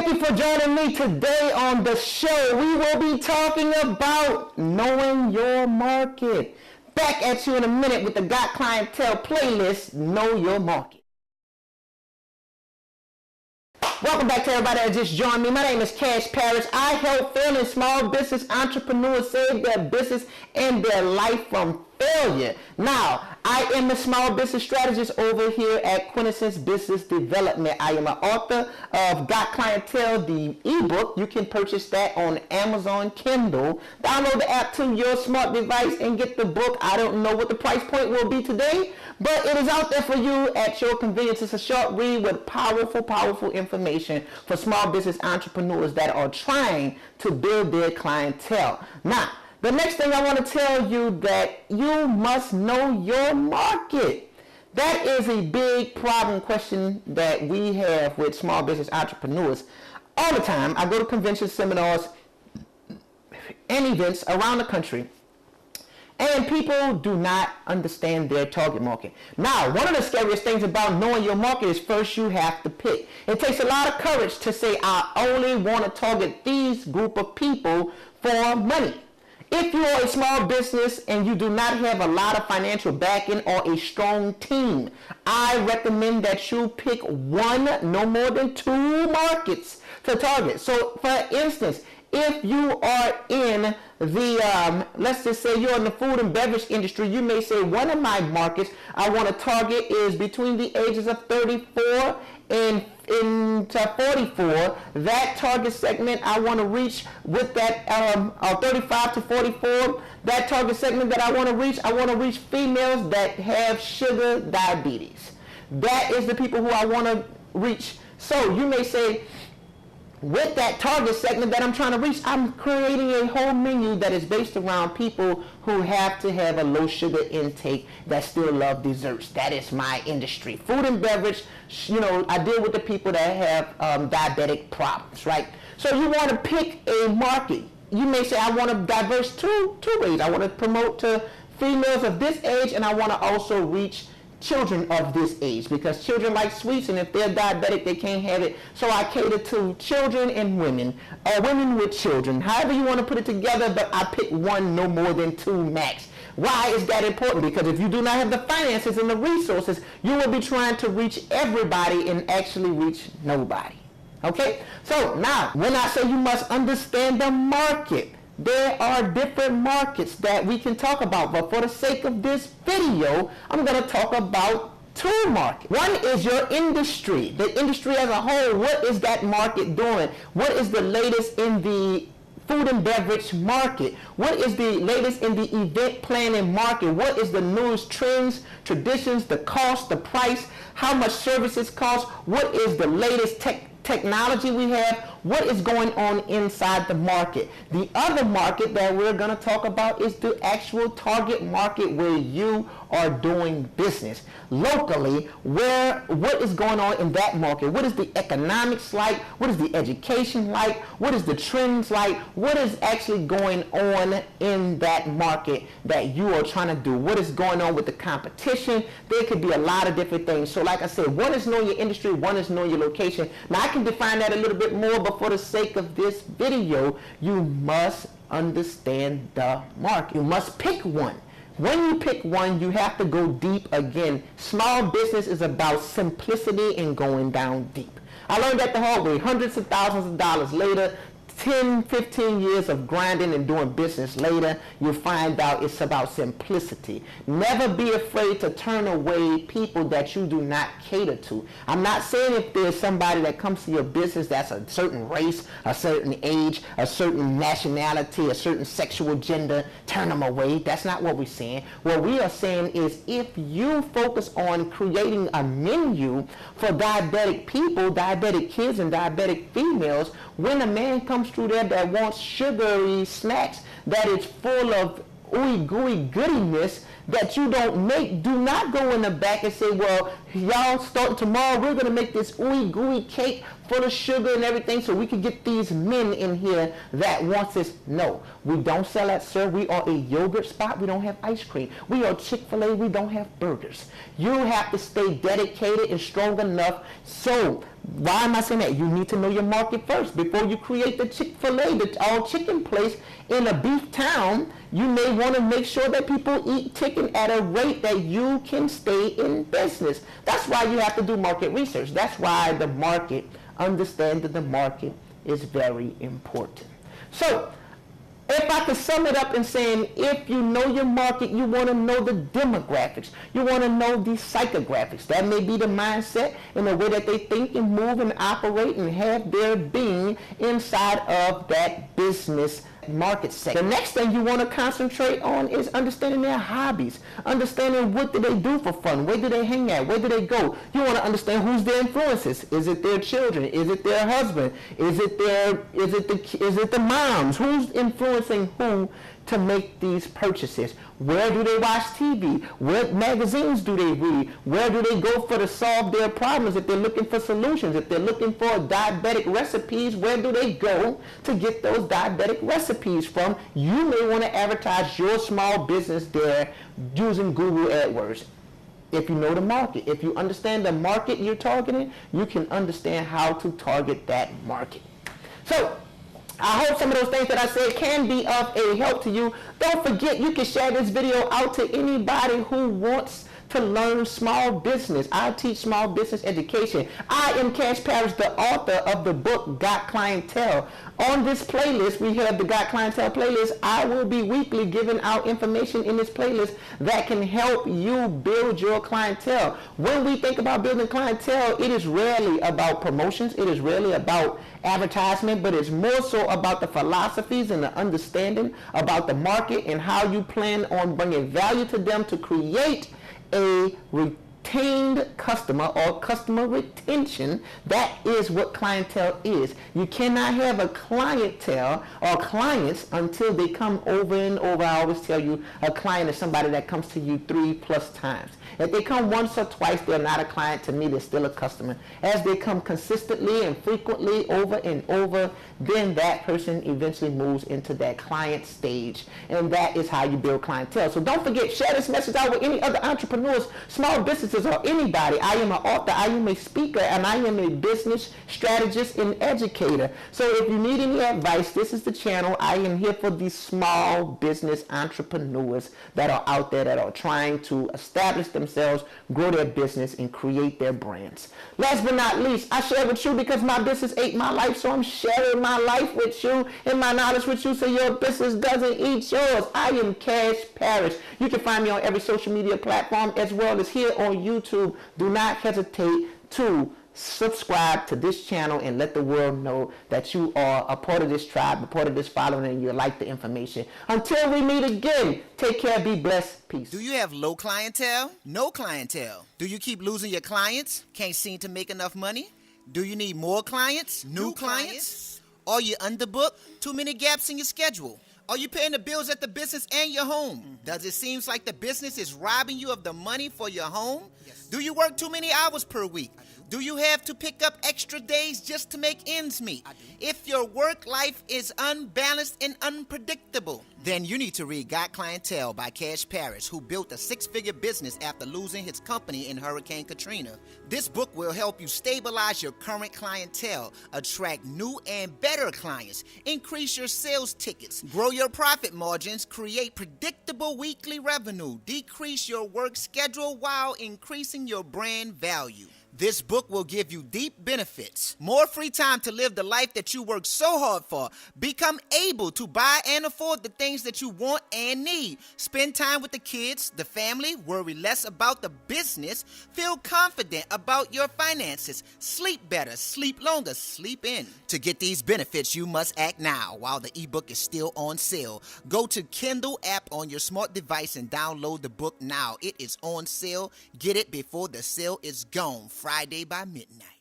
Thank you for joining me today on the show. We will be talking about knowing your market. Back at you in a minute with the Got Clientel playlist, Know Your Market. Welcome back to everybody that just joined me. My name is Cash Parish. I help failing small business entrepreneurs save their business and their life from failure. Now, I am a small business strategist over here at Quintessence Business Development. I am an author of Got Clientel, the ebook. You can purchase that on Amazon Kindle. Download the app to your smart device and get the book. I don't know what the price point will be today, but it is out there for you at your convenience. It's a short read with powerful information for small business entrepreneurs that are trying to build their clientele. Now, the next thing I want to tell you that you must know your market. That is a big problem question that we have with small business entrepreneurs. All the time, I go to conventions, seminars, and events around the country, and people do not understand their target market. Now, one of the scariest things about knowing your market is first you have to pick. It takes a lot of courage to say, I only want to target these group of people for money. If you are a small business and you do not have a lot of financial backing or a strong team, I recommend that you pick one, no more than 2 markets to target. So, for instance, if you are in the, let's just say you're in the food and beverage industry, you may say one of my markets I want to target is between the ages of 34 and into 44. That target segment I want to reach with that 35 to 44. That target segment that I want to reach females that have sugar diabetes. That is the people who I want to reach. So you may say, with that target segment that I'm trying to reach, I'm creating a whole menu that is based around people who have to have a low sugar intake that still love desserts. That is my industry. Food and beverage, I deal with the people that have diabetic problems, right? So you want to pick a market. You may say, I want to diverse two ways. I want to promote to females of this age, and I want to also reach children of this age, because children like sweets, and if they're diabetic they can't have it. So I cater to children and women, or women with children, however you want to put it together, but I pick one, no more than 2 max. Why is that important? Because if you do not have the finances and the resources, you will be trying to reach everybody and actually reach nobody. Okay, so now when I say you must understand the market, there are different markets that we can talk about, but for the sake of this video, I'm going to talk about 2 markets. One is your industry, the industry as a whole. What is that market doing? What is the latest in the food and beverage market? What is the latest in the event planning market? What is the newest trends, traditions, the cost, the price, how much services cost? What is the latest technology we have? What is going on inside the market? The other market that we're going to talk about is the actual target market where you are doing business locally. What is going on in that market? What is the economics like? What is the education like? What is the trends like? What is actually going on in that market that you are trying to do? What is going on with the competition? There could be a lot of different things. So like I said, one is knowing your industry, one is knowing your location. Now I can define that a little bit more, but for the sake of this video, you must understand the market. You must pick one. When you pick one, you have to go deep again. Small business is about simplicity and going down deep. I learned that the hard way. Hundreds of thousands of dollars later, 10, 15 years of grinding and doing business later, you find out it's about simplicity. Never be afraid to turn away people that you do not cater to. I'm not saying if there's somebody that comes to your business that's a certain race, a certain age, a certain nationality, a certain sexual gender, turn them away. That's not what we're saying. What we are saying is if you focus on creating a menu for diabetic people, diabetic kids and diabetic females, when a man comes through there that wants sugary snacks that is full of ooey gooey goodiness that you don't make, do not go in the back and say, well, y'all starting tomorrow, we're going to make this ooey gooey cake full of sugar and everything so we can get these men in here that wants this. No, we don't sell that, sir. We are a yogurt spot. We don't have ice cream. We are Chick-fil-A. We don't have burgers. You have to stay dedicated and strong enough. So Why am I saying that? You need to know your market first. Before you create the Chick-fil-A, the all chicken place in a beef town, you may want to make sure that people eat chicken at a rate that you can stay in business. That's why you have to do market research. That's why the market, understanding the market is very important. So, if I could sum it up in saying, if you know your market, you want to know the demographics. You want to know the psychographics. That may be the mindset and the way that they think and move and operate and have their being inside of that business market sector. The next thing you want to concentrate on is understanding their hobbies, understanding what do they do for fun, where do they hang at, where do they go. You want to understand who's their influences. Is it their children? Is it their husband? Is it the moms? Who's influencing who to make these purchases? Where do they watch TV? What magazines do they read? Where do they go to solve their problems? If they're looking for solutions, if they're looking for diabetic recipes, where do they go to get those diabetic recipes from? You may want to advertise your small business there using Google AdWords. If you know the market, if you understand the market you're targeting, you can understand how to target that market. So, I hope some of those things that I said can be of a help to you. Don't forget, you can share this video out to anybody who wants to learn small business. I teach small business education. I am Cash Parish, the author of the book, Got Clientele. On this playlist, we have the Got Clientele playlist. I will be weekly giving out information in this playlist that can help you build your clientele. When we think about building clientele, it is rarely about promotions. It is rarely about advertisement, but it's more so about the philosophies and the understanding about the market and how you plan on bringing value to them to create a retained customer or customer retention. That is what clientele is. You cannot have a clientele or clients until they come over and over. I always tell you, a client is somebody that comes to you 3+ times. If they come once or twice, they're not a client to me, they're still a customer. As they come consistently and frequently over and over, then that person eventually moves into that client stage. And that is how you build clientele. So don't forget, share this message out with any other entrepreneurs, small businesses, or anybody. I am an author, I am a speaker, and I am a business strategist and educator. So if you need any advice, this is the channel. I am here for these small business entrepreneurs that are out there that are trying to establish themselves, grow their business, and create their brands. Last but not least, I share with you because my business ate my life, so I'm sharing my life with you and my knowledge with you so your business doesn't eat yours. I am Cash Parish. You can find me on every social media platform as well as here on YouTube. Do not hesitate to subscribe to this channel and let the world know that you are a part of this tribe, a part of this following, and you like the information. Until we meet again, take care, be blessed, peace. Do you have low clientele? No clientele? Do you keep losing your clients? Can't seem to make enough money? Do you need more clients? New clients? Are you underbooked? Too many gaps in your schedule? Are you paying the bills at the business and your home? Does it seem like the business is robbing you of the money for your home? Yes. Do you work too many hours per week? Do you have to pick up extra days just to make ends meet? If your work life is unbalanced and unpredictable, then you need to read Got Clientele by Cash Parish, who built a 6-figure business after losing his company in Hurricane Katrina. This book will help you stabilize your current clientele, attract new and better clients, increase your sales tickets, grow your profit margins, create predictable weekly revenue, decrease your work schedule while increasing your brand value. This book will give you deep benefits, more free time to live the life that you work so hard for, become able to buy and afford the things that you want and need, spend time with the kids, the family, worry less about the business, feel confident about your finances, sleep better, sleep longer, sleep in. To get these benefits, you must act now while the ebook is still on sale. Go to Kindle app on your smart device and download the book now. It is on sale. Get it before the sale is gone. Friday by midnight.